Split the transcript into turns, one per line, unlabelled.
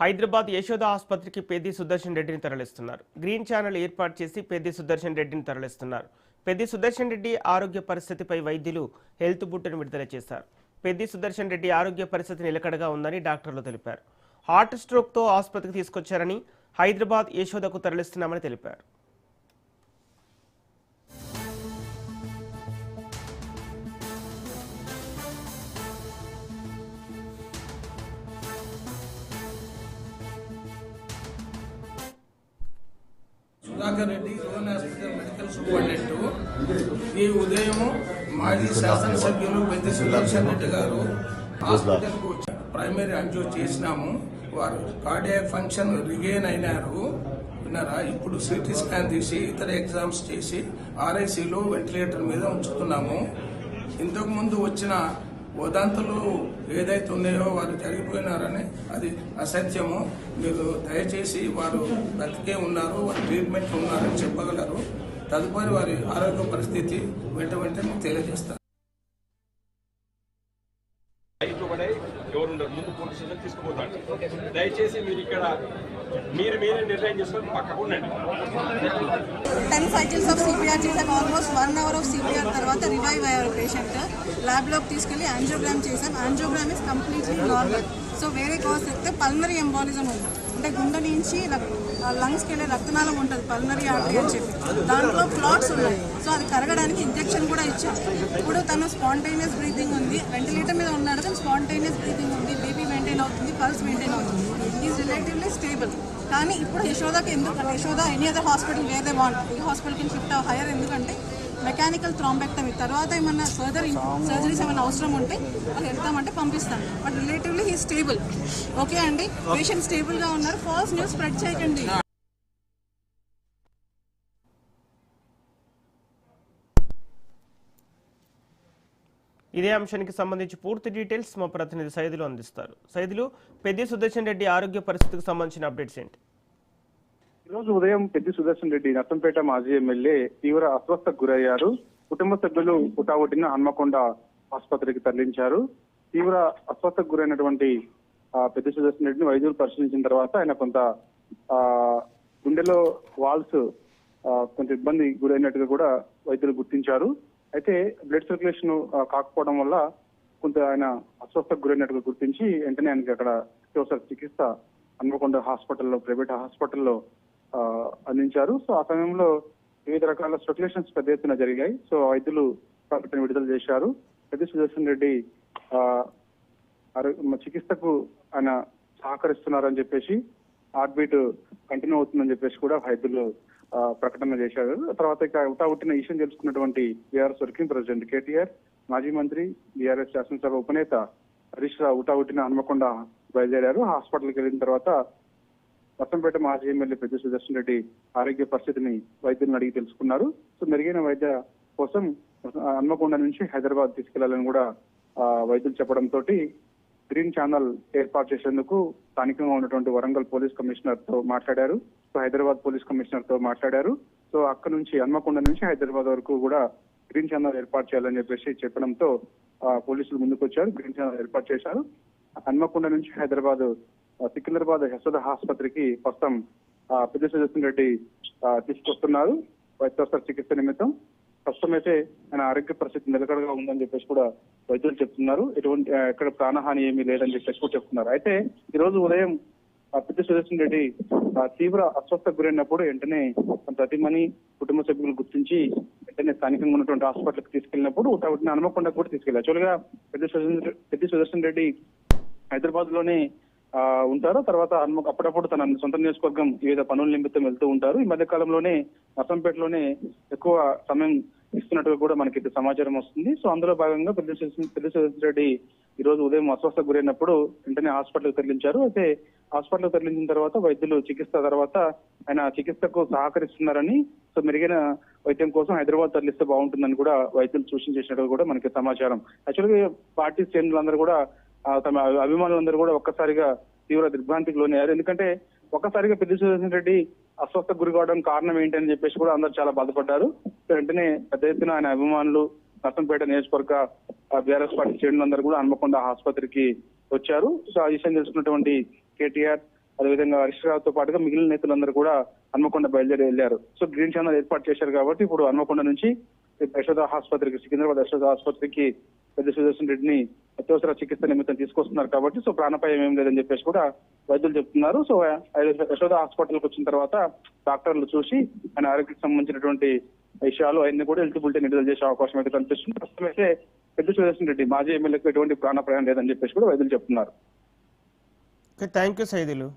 హైదరాబాద్ యశోద ఆసుపత్రికి పెద్ది సుదర్శన్ రెడ్డిని తరలిస్తున్నారు. గ్రీన్ ఛానల్ ఏర్పాటు చేసి పెద్ది సుదర్శన్ రెడ్డిని తరలిస్తున్నారు. పెద్ది సుదర్శన్ రెడ్డి ఆరోగ్య పరిస్థితిపై వైద్యులు హెల్త్ బుట్టను విడుదల చేశారు. పెద్ది సుదర్శన్ రెడ్డి ఆరోగ్య పరిస్థితి నిలకడగా ఉందని డాక్టర్లు తెలిపారు. హార్ట్ స్ట్రోక్తో ఆసుపత్రికి తీసుకొచ్చారని, హైదరాబాద్ యశోదకు తరలిస్తున్నామని తెలిపారు.
Sudhakar Reddy Rohan hospital medical superintendent ఈ ఉదయం మాజీ శాసనసభ్యులు పెద్ది సుదర్శన్ రెడ్డి గారు హాస్పిటల్కు వచ్చి ప్రైమరీ అంజో చేసినాము. వారు కార్డియాక్ ఫంక్షన్ రిగైన్ అయినారు. విన్నారా? ఇప్పుడు సిటీ స్కాన్ తీసి ఇతర ఎగ్జామ్స్ చేసి ఆర్ఐసీలో వెంటిలేటర్ మీద ఉంచుతున్నాము. ఇంతకు ముందు వచ్చిన వదంతులు ఏదైతే ఉన్నాయో వారు జరిగిపోయినారని అది అసత్యము. మీరు దయచేసి వారు బతికే ఉన్నారు, వారు ట్రీట్మెంట్ ఉన్నారని చెప్పగలరు. తదుపరి వారి ఆరోగ్య పరిస్థితి వెంటనే తెలియజేస్తారు.
ఎవరున్నారు ముందు పోలీస్ స్టేషన్ తీసుకుపోతాడు. దయచేసి మీరు ఇక్కడ మీరే నిర్ణయం చేసుకొని పక్కకు ఉండండి.
10 cycles of CPR చేసాం. ఆల్మోస్ట్ 1 hour ఆఫ్ CPR తర్వాత రివైవ్ అయ్యారు పేషెంట్. ల్యాబ్లోకి తీసుకెళ్లి యాంజియోగ్రామ్ చేసాం. Angiogram is completely normal. So వేరే కాజ్ చెప్తే పల్మరీ ఎంబాలిజం ఉంది, అంటే గుండె నుంచి లంగ్స్కి వెళ్ళే రక్తనాళం ఉంటుంది, పల్మరీ ఆర్టరీ అని చెప్పి దాంట్లో క్లాట్స్ ఉన్నాయి. సో అది కరగడానికి ఇంజెక్షన్ కూడా ఇచ్చాం. ఇప్పుడు తను స్పాంటేనియస్ బ్రీతింగ్ ఉంది, వెంటిలేటర్ మీద ఉన్నాడు కానీ స్పాంటేనియస్ బ్రీతింగ్ ఉంది, బీపీ మెయింటైన్ అవుతుంది, పల్స్ మెయింటైన్ అవుతుంది, ఈజ్ రిలేటివ్లీ స్టేబుల్. కానీ ఇప్పుడు యశోదకి ఎందుకంటే యశోద ఎనీ అదర్ హాస్పిటల్ వేరే వాంట్ ఈ హాస్పిటల్కి షిఫ్ట్ హైయర్, ఎందుకంటే మెకానికల్ థ్రాంబెక్టమీ తర్వాత ఏమన్నా సర్జరీస్ ఏమైనా అవసరం ఉంటే అది వెళ్తామంటే పంపిస్తాం. But relatively he stable. Okay అండి, పేషెంట్ స్టేబుల్గా ఉన్నారు. ఫాల్స్ న్యూస్ స్ప్రెడ్ చేయకండి.
ఇదే అంశానికి సంబంధించి పూర్తి డీటెయిల్స్ మా ప్రతినిధి సైదులు అందిస్తారు. సైదులు, పెద్ది సుదర్శన్ రెడ్డి ఆరోగ్య పరిస్థితికి సంబంధించిన అప్డేట్స్ ఏంటి?
ఈరోజు ఉదయం పెద్ది సుదర్శన్ రెడ్డి నర్సంపేట మాజీ ఎమ్మెల్యే తీవ్ర అస్వస్థకు గురయ్యారు. కుటుంబ సభ్యులు పుటావుటిన హన్మకొండ ఆసుపత్రికి తరలించారు. తీవ్ర అస్వస్థకు గురైనటువంటి పెద్ది సుదర్శన్ రెడ్డిని వైద్యులు పరిశీలించిన తర్వాత ఆయన కొంత గుండెలో వాల్స్ కొంత ఇబ్బంది గురైనట్టుగా కూడా వైద్యులు గుర్తించారు. అయితే బ్లడ్ సర్క్యులేషన్ కాకపోవడం వల్ల కొంత ఆయన అస్వస్థకు గురైనట్టుగా గుర్తించి వెంటనే ఆయనకి అక్కడ అత్యవసర చికిత్స హన్మకొండ హాస్పిటల్లో, ప్రైవేట్ హాస్పిటల్లో అందించారు. సో ఆ సమయంలో వివిధ రకాల స్పెక్యులేషన్స్ పెద్ద ఎత్తున జరిగాయి. సో వైద్యులు ప్రకటన విడుదల చేశారు. పెద్ది సుదర్శన్ రెడ్డి చికిత్సకు ఆయన సహకరిస్తున్నారని చెప్పేసి, హార్ట్ బీట్ కంటిన్యూ అవుతుందని చెప్పేసి కూడా వైద్యులు ప్రకటన చేశారు. తర్వాత ఇక ఉట్టిన విషయం తెలుసుకున్నటువంటి బీఆర్ఎస్ వర్కింగ్ ప్రెసిడెంట్ కేటీఆర్, మాజీ మంత్రి, బీఆర్ఎస్ శాసనసభ ఉపనేత హరీష్ రావు ఉట్టిన హన్మకొండ బయలుదేరారు. హాస్పిటల్కి వెళ్ళిన తర్వాత నర్సంపేట మాజీ ఎమ్మెల్యే పెద్ది సుదర్శన్ రెడ్డి ఆరోగ్య పరిస్థితిని వైద్యులను అడిగి తెలుసుకున్నారు. సో మెరుగైన వైద్య కోసం హన్మకొండ నుంచి హైదరాబాద్ తీసుకెళ్లాలని కూడా వైద్యులు చెప్పడంతో గ్రీన్ ఛానల్ ఏర్పాటు చేసేందుకు స్థానికంగా ఉన్నటువంటి వరంగల్ పోలీస్ కమిషనర్ తో మాట్లాడారు. సో హైదరాబాద్ పోలీస్ కమిషనర్ తో మాట్లాడారు. సో అక్కడ నుంచి హన్మకొండ నుంచి హైదరాబాద్ వరకు కూడా గ్రీన్ ఛానల్ ఏర్పాటు చేయాలని చెప్పేసి చెప్పడంతో పోలీసులు ముందుకు వచ్చారు. గ్రీన్ ఛానల్ ఏర్పాటు చేశారు. హన్మకొండ నుంచి హైదరాబాద్ సికింద్రాబాద్ యశోద ఆసుపత్రికి ప్రస్తుతం పెద్ది సుదర్శన్ రెడ్డి తీసుకొస్తున్నారు అత్యవసర చికిత్స నిమిత్తం. ప్రస్తుతం అయితే ఆయన ఆరోగ్య పరిస్థితి నిలకడగా ఉందని చెప్పేసి కూడా వైద్యులు చెప్తున్నారు. ఎటువంటి ఎక్కడ ప్రాణహాని ఏమీ లేదని చెప్పేసి కూడా చెప్తున్నారు. అయితే ఈ రోజు ఉదయం పెద్ది సుదర్శన్ రెడ్డి తీవ్ర అస్వస్థకు గురైనప్పుడు వెంటనే ప్రతిమని కుటుంబ సభ్యులు గుర్తించి వెంటనే స్థానికంగా ఉన్నటువంటి హాస్పిటల్కి తీసుకెళ్ళినప్పుడు ఉట్టిన హన్మకొండ కూడా తీసుకెళ్లారు. యాక్చువల్గా పెద్ది సుదర్శన్ రెడ్డి హైదరాబాద్ లోనే ఉంటారు. తర్వాత అప్పుడప్పుడు తన సొంత నియోజకవర్గం వివిధ పనుల నిమిత్తం వెళ్తూ ఉంటారు. ఈ మధ్య కాలంలోనే నర్సంపేటలోనే ఎక్కువ సమయం ఇస్తున్నట్టుగా కూడా మనకి సమాచారం వస్తుంది. సో అందులో భాగంగా పెద్ది సుదర్శన్ రెడ్డి ఈ రోజు ఉదయం అస్వస్థకు గురైనప్పుడు వెంటనే హాస్పిటల్కి తరలించారు. అయితే హాస్పిటల్కి తరలించిన తర్వాత వైద్యులు చికిత్స తర్వాత ఆయన చికిత్సకు సహకరిస్తున్నారని, సో మెరుగైన వైద్యం కోసం హైదరాబాద్ తరలిస్తే బాగుంటుందని కూడా వైద్యులు సూచించేసినట్టుగా కూడా మనకి సమాచారం. యాక్చువల్గా పార్టీ శ్రేణులందరూ కూడా తమ అభిమానులందరూ కూడా ఒక్కసారిగా తీవ్ర దిగ్భ్రాంతికి లోనయ్యారు. ఎందుకంటే ఒక్కసారిగా పెద్ది సుదర్శన్ రెడ్డి అస్వస్థకు గురి కావడం కారణం ఏంటని చెప్పేసి కూడా అందరూ చాలా బాధపడ్డారు. వెంటనే పెద్ద ఎత్తున ఆయన అభిమానులు, నర్సంపేట నియోజకవర్గ బీఆర్ఎస్ పార్టీ శ్రేణులందరూ కూడా హన్మకొండ ఆసుపత్రికి వచ్చారు. సో ఆ విషయం తెలుసుకున్నటువంటి కేటీఆర్, అదేవిధంగా హరీశ్రావుతో పాటుగా మిగిలిన నేతలందరూ కూడా హన్మకొండ బయలుదేరి వెళ్లారు. సో గ్రీన్ ఛానల్ ఏర్పాటు చేశారు కాబట్టి ఇప్పుడు హన్మకొండ నుంచి యశోద ఆసుపత్రికి, సికింద్రాబాద్ యశోద ఆసుపత్రికి పెద్ద సుదర్శన్ రెడ్డిని అత్యవసర చికిత్స నిమిత్తం తీసుకొస్తున్నారు కాబట్టి సో ప్రాణాపాయం ఏం లేదని చెప్పేసి కూడా వైద్యులు చెప్తున్నారు. సో యశోద హాస్పిటల్కి వచ్చిన తర్వాత డాక్టర్లు చూసి ఆయన ఆరోగ్యకి సంబంధించినటువంటి విషయాలు అన్ని కూడా హెల్త్ బులెటిన్ విడుదల చేసే అవకాశం అయితే కనిపిస్తుంది. ప్రస్తుతం అయితే పెద్ద సుదర్శన్ రెడ్డి మాజీ ఎమ్మెల్యేకి ఎటువంటి ప్రాణాపాయం లేదని చెప్పేసి కూడా వైద్యులు చెప్తున్నారు.
Thank you Saidulu.